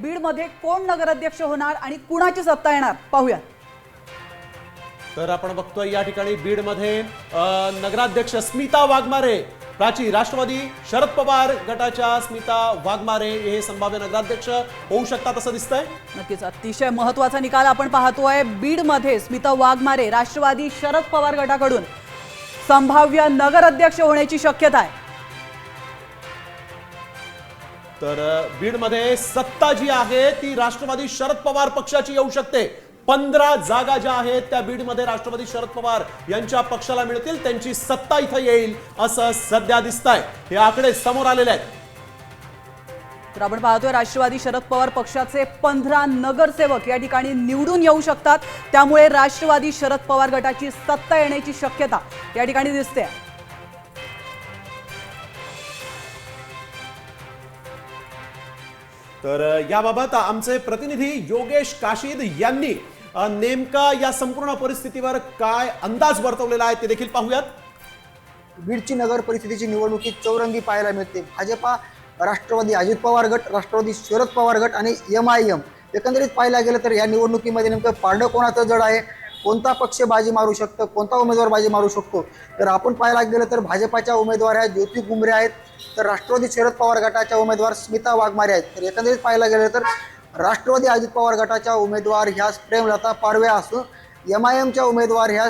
बीडमध्ये कोण नगराध्यक्ष होणार आणि कुणाची सत्ता येणार पाहूया। तर आपण बघतोय या ठिकाणी बीडमध्ये नगराध्यक्ष स्मिता वाघमारे, प्राची राष्ट्रवादी शरद पवार गटाच्या स्मिता वाघमारे हे संभाव्य नगराध्यक्ष होऊ शकतात असं दिसतंय। नक्कीच अतिशय महत्त्वाचा निकाल आपण पाहतोय। बीडमध्ये स्मिता वाघमारे राष्ट्रवादी शरद पवार गटाकडून संभाव्य नगराध्यक्ष होण्याची शक्यता आहे। तर बीडमध्ये सत्ता जी आहे ती राष्ट्रवादी शरद पवार पक्षाची येऊ शकते। 15 जागा ज्या आहेत त्या बीडमध्ये राष्ट्रवादी शरद पवार यांच्या पक्षाला मिळतील, त्यांची सत्ता इथं येईल असं सध्या दिसतंय। हे आकडे समोर आलेले आहेत। तर आपण पाहतोय राष्ट्रवादी शरद पवार पक्षाचे 15 नगरसेवक या ठिकाणी निवडून येऊ शकतात, त्यामुळे राष्ट्रवादी शरद पवार गटाची सत्ता येण्याची शक्यता या ठिकाणी दिसते। तर याबाबत आमचे प्रतिनिधी योगेश काशीद यांनी नेमका या संपूर्ण परिस्थितीवर काय अंदाज वर्तवलेला आहे ते देखील पाहूयात। बीडची नगर परिषदेची निवडणुकीत चौरंगी पाहायला मिळते। भाजपा, राष्ट्रवादी अजित पवार गट, राष्ट्रवादी शरद पवार गट आणि MIM एकंदरीत पाहायला गेलं तर या निवडणुकीमध्ये नेमकं पारडं कोणाचं जड आहे, कोणता पक्ष बाजी मारू शकतो, कोणता उमेदवार बाजी मारू शकतो, तर आपण पाहायला गेलं तर भाजपाच्या उमेदवार आहेत ज्योती कुंभरे आहेत, तर राष्ट्रवादी शरद पवार गटाच्या उमेदवार स्मिता वाघमारे आहेत। तर एकंदरीत पाहायला गेलं तर राष्ट्रवादी अजित पवार गटाच्या उमेदवार ह्या प्रेमलता पारवे असून MIMच्या उमेदवार ह्या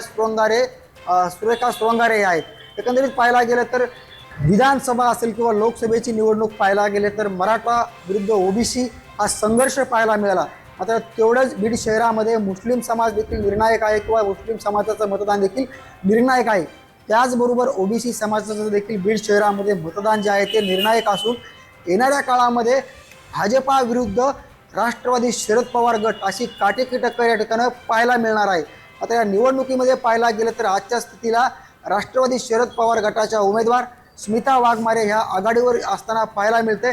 सुरेखा श्रृंगारे आहेत। एकंदरीत पाहायला गेलं तर विधानसभा असेल किंवा लोकसभेची निवडणूक पाहायला गेले तर मराठा विरुद्ध OBC हा संघर्ष पाहायला मिळाला। मात्र तेवढंच बीड शहरामध्ये मुस्लिम समाज देखील निर्णायक आहे किंवा मुस्लिम समाजाचं मतदान देखील निर्णायक आहे। त्याचबरोबर OBC समाजाचं देखील बीड शहरामध्ये मतदान जे आहे ते निर्णायक असून येणाऱ्या काळामध्ये भाजपा विरुद्ध राष्ट्रवादी शरद पवार गट अशी काटेकी टक्कर या ठिकाणी पाहायला मिळणार आहे। आता या निवडणुकीमध्ये पाहायला गेलं तर आजच्या स्थितीला राष्ट्रवादी शरद पवार गटाच्या उमेदवार स्मिता वाघमारे ह्या आघाडीवर असताना पाहायला मिळते।